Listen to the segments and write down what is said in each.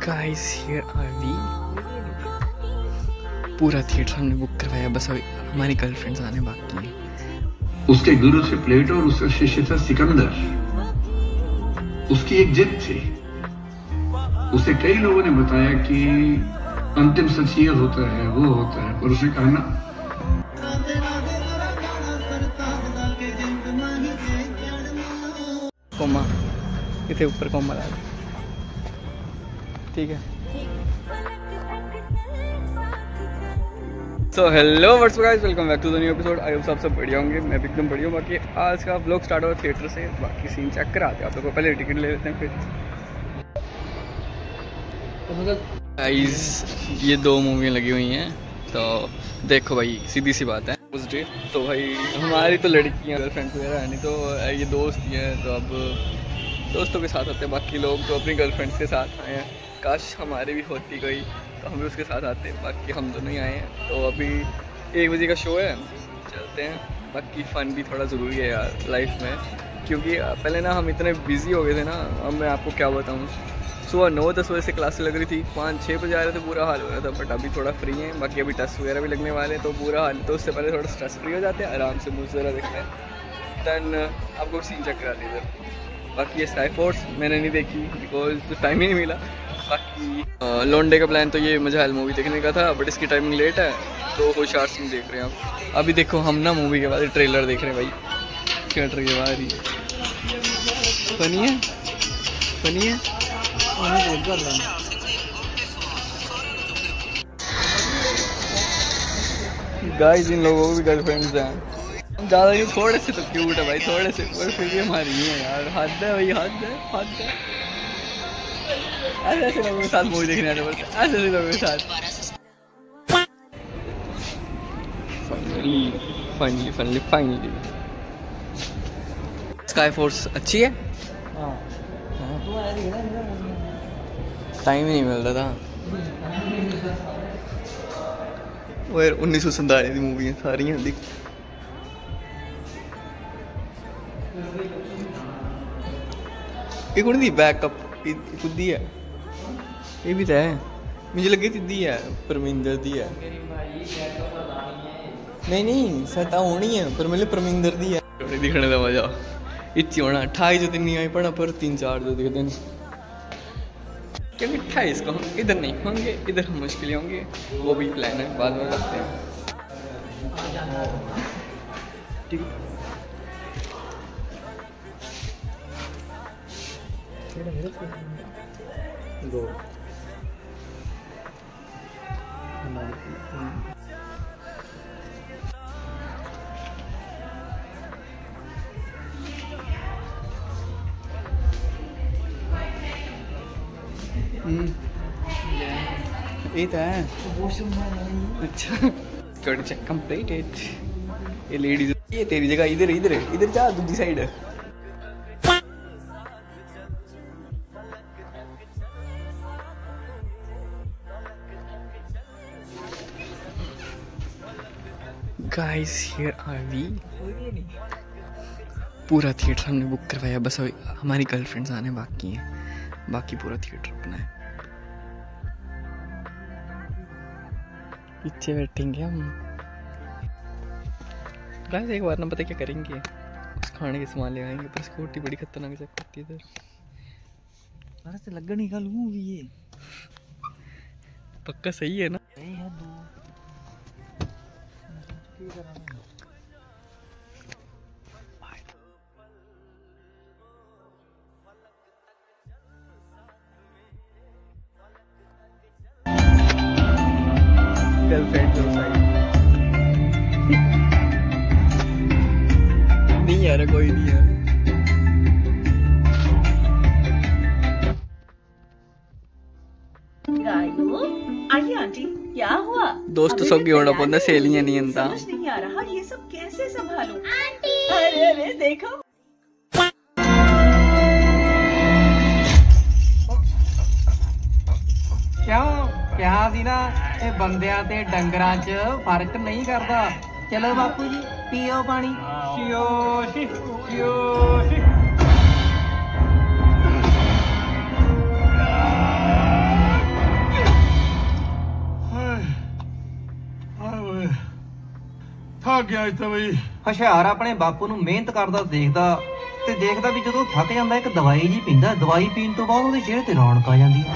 Guys here are we. पूरा theatre हमने book करवाया, बस अभी हमारी गर्लफ्रेंड्स आने बाकी हैं। उसके गुरु थे प्लेटो और उसका शिष्य था सिकंदर। उसकी एक जिद थी। उसे कई लोगों ने बताया कि अंतिम सच ये होता है, वो होता है, पर उसने कहा ना। कोमा इतने ऊपर कोमा ला, ठीक है। So hello what's up guys, welcome back to the new episode. I hope सब बढ़िया होंगे, मैं भी एकदम बढ़िया हूँ। बाकी आज का व्लॉग स्टार्ट हुआ थिएटर से, बाकी सीन चेक कराते हैं आप लोगों को। पहले टिकट ले लेते हैं फिर। गाइस ये दो मूवियाँ लगी हुई हैं, तो देखो भाई सीधी सी बात है उस डे तो भाई हमारी तो लड़कियाँ गर्लफ्रेंड वगैरह है नहीं, तो ये दोस्त ही हैं, तो अब दोस्तों के साथ आते हैं। बाकी लोग तो अपनी गर्लफ्रेंड्स के साथ आए हैं, काश हमारी भी होती कोई तो हम भी उसके साथ आते हैं। बाकी हम दोनों ही आए हैं, तो अभी 1 बजे का शो है, चलते हैं। बाकी फ़न भी थोड़ा ज़रूरी है यार लाइफ में, क्योंकि पहले ना हम इतने बिज़ी हो गए थे ना। अब मैं आपको क्या बताऊँ, सुबह 9-10 बजे से क्लास लग रही थी, 5-6 बजे आ रहे थे, बुरा हाल हो रहा था। बट अभी थोड़ा फ्री है, बाकी अभी टेस्ट वगैरह भी लगने वाले हैं, तो बुरा हाल। तो उससे पहले थोड़ा स्ट्रेस फ्री हो जाते हैं, आराम से मूवी वगैरह देखते हैं, दैन आपको सीन चेक करा दीजिए। बाकी ये स्काई फोर्स मैंने नहीं देखी बिकॉज टाइम ही नहीं मिला। बाकी लॉन्डे का प्लान तो ये मजहल मूवी देखने का था, बट इसकी टाइमिंग लेट है, तो होशियार सिंह देख रहे हैं आप। अभी देखो हम ना मूवी के बाद ट्रेलर देख रहे हैं भाई, क्या ट्रेलर आ रही है। फनी है, फनी है। गाइस इन लोगों को भी गर्लफ्रेंड्स हैं, ज़्यादा नहीं, थोड़े से तो क्यूट है भाई, थोड़े से, पर फिर भी हमारी नहीं है यार। हद है भाई, हद है, हद है। ऐसे ऐसे लोगों के साथ मूवी देखने आने पड़ते, ऐसे ऐसे लोगों के साथ। फाइनली स्काई फोर्स अच्छी है। टाइम ही नहीं मिल रहा था। वो 1947 की मूवी है सारी हैं, देख। ये कौन दी बैकअप खुद ही है, ये भी तो है। मुझे लगे तिद्दी है, परमिंदर दी है। नहीं सता होनी है, पर मतलब परमिंदर दी है। दिखने का मजा इतनी होना 28 जो दिन नहीं आई पड़ा, पर 3-4 जो दिखते हैं, क्योंकि 28 को हम इधर नहीं होंगे, इधर हम मुश्किल होंगे। वो भी प्लान है, बाद में करते हैं, ठीक है। दो ये तो है। अच्छा थोड़ी चेक कंप्लीटेड। ये लेडीज, ये तेरी जगह इधर इधर इधर जा, दूसरी साइड है। Guys here are we. पूरा थिएटर हमने बुक करवाया, बस अभी हमारी गर्लफ्रेंड्स आने बाकी हैं, बाकी पूरा थिएटर अपना है। पीछे बैठेंगे हम। गाइस एक बार ना पता क्या करेंगे, उस खाने के सामान ले आएंगे, पर स्कूटी बड़ी खतरनाक चेक करती है इधर। अरे से लगन निकाल मूवी ये पक्का सही है ना। सही है दो गर्लफ्रेंड दो साइड नहीं यार, कोई नहीं है। आइए आंटी, क्या हुआ? दोस्त सब की होना पड़ता, सहेलियां नहीं अंता। समझ नहीं आ रहा ये सब कैसे संभालूं। आंटी अरे अरे देखो, क्या दी ना ये बंदियां ते डंगरां च फर्क नहीं करता। चलो बापू जी पियो पानी। पियो पियो ਲੱਗ ਗਿਆ ਇੱਥੇ ਬਈ। ਹੁਸ਼ਿਆਰ ਆਪਣੇ ਬਾਪੂ ਨੂੰ ਮਿਹਨਤ ਕਰਦਾ ਦੇਖਦਾ ਤੇ ਦੇਖਦਾ ਵੀ ਜਦੋਂ ਥੱਕ ਜਾਂਦਾ ਇੱਕ ਦਵਾਈ ਜੀ ਪੀਂਦਾ, ਦਵਾਈ ਪੀਣ ਤੋਂ ਬਾਅਦ ਉਹਦੇ ਚਿਹਰੇ ਤੇ ਰੌਣਕ ਆ ਜਾਂਦੀ ਹੈ।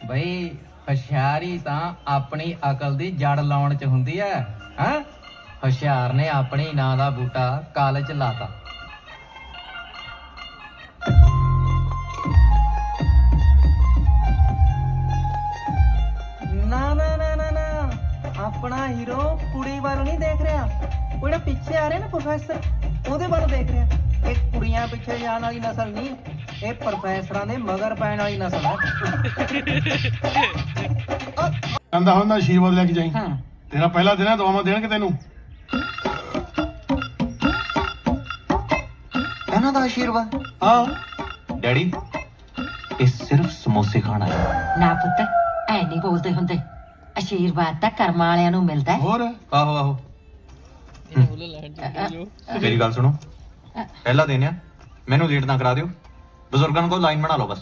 ਬਈ ਹੁਸ਼ਿਆਰੀ ਤਾਂ ਆਪਣੀ ਅਕਲ ਦੀ ਜੜ ਲਾਉਣ ਚ ਹੁੰਦੀ ਹੈ। ਹਾਂ, ਹੁਸ਼ਿਆਰ ਨੇ ਆਪਣੀ ਨਾਂ ਦਾ ਬੂਟਾ ਕਾਲਜ ਚ ਲਾਤਾ। ਨਾ ਨਾ ਨਾ ਨਾ ਨਾ, ਆਪਣਾ ਹੀਰੋ ਕੁੜੀ ਵੱਲ ਨਹੀਂ ਦੇਖ ਰਿਹਾ, ਉਹ ਜਿਹੜਾ ਪਿੱਛੇ ਆ ਰਿਹਾ ਨਾ ਪ੍ਰੋਫੈਸਰ, ਉਹਦੇ ਵੱਲ ਦੇਖ ਰਿਹਾ। ਇਹ ਕੁੜੀਆਂ ਪਿੱਛੇ ਜਾਣ ਵਾਲੀ ਨਸਲ ਨਹੀਂ, ਇਹ ਪ੍ਰੋਫੈਸਰਾਂ ਦੇ ਮਗਰ ਪੈਣ ਵਾਲੀ ਨਸਲ ਹੈ। ਕਹਿੰਦਾ ਹੁੰਦਾ ਆਸ਼ੀਰਵਾਦ ਲੈ ਕੇ ਜਾਈ। ਤੇਰਾ ਪਹਿਲਾ ਦਿਨ ਹੈ, ਦੁਆਵਾਂ ਦੇਣਗੇ ਤੈਨੂੰ। ਇਹਨਾਂ ਦਾ ਆਸ਼ੀਰਵਾਦ? ਹਾਂ ਡੈਡੀ, ਇਹ ਸਿਰਫ ਸਮੋਸੇ ਖਾਣਾ ਹੈ। ਨਾ ਪੁੱਤ, ਐ ਨਹੀਂ ਬੋਲਦੇ ਹੁੰਦੇ, ਆਸ਼ੀਰਵਾਦ ਤਾਂ ਕਰਮਾਂ ਵਾਲਿਆਂ ਨੂੰ ਮਿਲਦਾ ਹੈ। ਹੋਰ ਆਹੋ ਆਹੋ। मेरी गल सुनो, पहला दिन है, मैनू लेट ना करा दियो। बुजुर्गों को लाइन बना लो बस।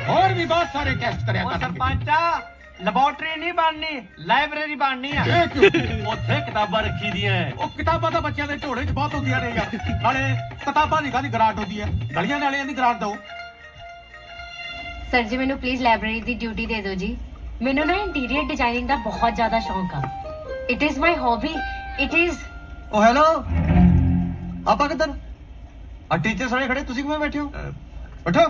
और भी बहुत सारे टेस्ट करे सरपंचा। ਲੈਬੋਰਟਰੀ ਨਹੀਂ ਬਣਨੀ, ਲਾਇਬ੍ਰੇਰੀ ਬਣਨੀ ਆ। ਉੱਥੇ ਕਿਤਾਬਾਂ ਰੱਖੀ ਦੀਆਂ। ਉਹ ਕਿਤਾਬਾਂ ਤਾਂ ਬੱਚਿਆਂ ਦੇ ਝੋਲੇ 'ਚ ਬਹੁਤ ਹੁੰਦੀਆਂ ਨੇ ਯਾਰ। ਨਾਲੇ ਕਿਤਾਬਾਂ ਦੀ ਕਾਹਦੀ ਗਰਾਂਟ ਹੁੰਦੀ ਹੈ, ਗਲੀਆਂ ਨਾਲਿਆਂ ਦੀ ਗਰਾਂਟ ਦਿਓ। ਸਰ ਜੀ ਮੈਨੂੰ ਪਲੀਜ਼ ਲਾਇਬ੍ਰੇਰੀ ਦੀ ਡਿਊਟੀ ਦੇ ਦਿਓ ਜੀ। ਮੈਨੂੰ ਨਾ ਇੰਟੀਰੀਅਰ ਡਿਜ਼ਾਈਨਿੰਗ ਦਾ ਬਹੁਤ ਜ਼ਿਆਦਾ ਸ਼ੌਂਕ ਆ। It is my hobby, it is. Oh hello, ਆਪਾਂ ਕਿੱਧਰ? ਆ ਟੀਚਰ ਸਾਰੇ ਖੜੇ, ਤੁਸੀਂ ਕਿਵੇਂ ਬੈਠੇ ਹੋ? ਬੈਠੋ।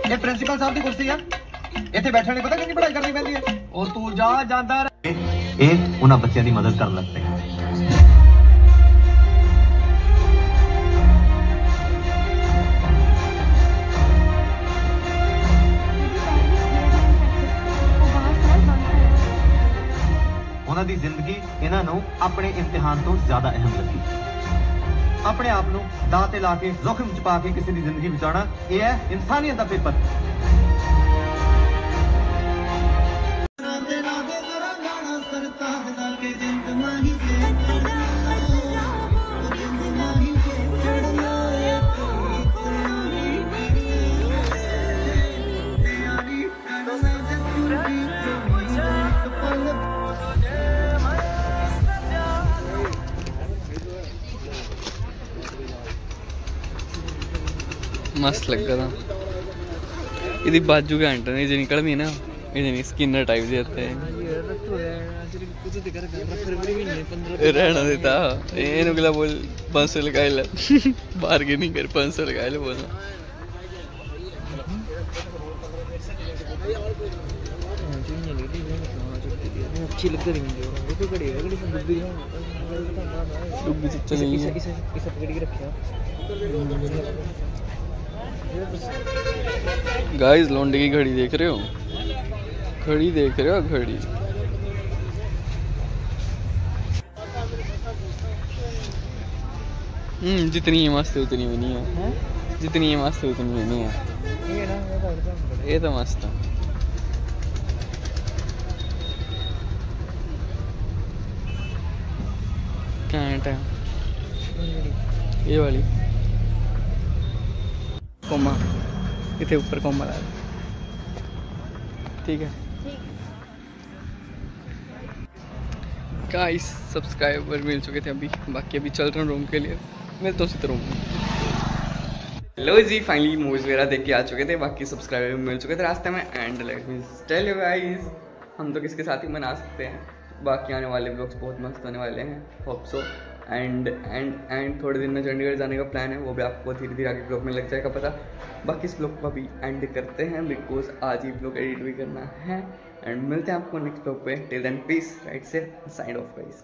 ਇਹ ਪ੍ਰਿੰਸੀਪਲ ਸਾਹਿਬ ਦੀ ਕੁਰਸੀ ਆ, ਇੱਥੇ ਬੈਠਣ ਨਹੀਂ ਪਤਾ ਕਿੰਨੀ ਪੜ੍ਹਾਈ ਕਰਨੀ ਪੈਂਦੀ ਹੈ। ਉਹ ਤੂੰ ਜਾ ਜਾਂਦਾ ਇਹ ਉਹਨਾਂ ਬੱਚਿਆਂ ਦੀ ਮਦਦ ਕਰਨ ਲੱਗ ਪਏ। ਉਹਨਾਂ ਦੀ ਜ਼ਿੰਦਗੀ ਇਹਨਾਂ ਨੂੰ ਆਪਣੇ ਇਮਤਿਹਾਨ ਤੋਂ ਜ਼ਿਆਦਾ ਅਹਿਮ ਲੱਗੀ। ਆਪਣੇ ਆਪ ਨੂੰ ਦਾਅ ਤੇ ਲਾ ਕੇ ਜ਼ੋਖਮ ਚ ਪਾ ਕੇ ਕਿਸੇ ਦੀ ਜ਼ਿੰਦਗੀ ਬਚਾਉਣਾ, ਇਹ ਹੈ ਇਨਸਾਨੀਅਤ ਦਾ ਪੇਪਰ। मस्त लगा था। ये बाजू के एंटर नहीं जो निकलती ना, ये नहीं स्किनर टाइप देते रहना देता। ये गला बोल 500 लगा ला, बार्गेनिंग कर 500 लगा ले बोलना। अच्छी लग रही है तो घड़ी है, घड़ी डुब्बी डुब्बी चली इसे पकड़ के रखा। गाइस लौंडे की घड़ी देख रहे हो, घड़ी देख रहे हो, घड़ी। जितनी ये मस्त है उतनी भी नहीं है, जितनी ये मस्त है उतनी भी नहीं है। ये तो मस्त है। क्या ये वाली कोमा इतने ऊपर कोमा ला, ठीक है। गाइस सब्सक्राइबर मिल चुके थे अभी, बाकी अभी चल रहा हूँ रूम के लिए। मिलता हूँ सीधे रूम में। लो जी फाइनली मूवीज वगैरह देख के आ चुके थे, बाकी सब्सक्राइबर मिल चुके थे रास्ते में। And let me tell you guys, हम तो किसके साथ ही मना सकते हैं। बाकी आने वाले ब्लॉग्स बहुत मस्त होने वाले हैं, होप सो। एंड थोड़े दिन में चंडीगढ़ जाने का प्लान है, वो भी आपको धीरे धीरे आगे ब्लॉग में लग जाएगा पता। बाकी इस ब्लॉग को अभी एंड करते हैं, बिकॉज आज ही ब्लॉग एडिट भी करना है। एंड मिलते हैं आपको नेक्स्ट ब्लॉग पे। टिल देन पीस, राइट से साइड ऑफ गाइस।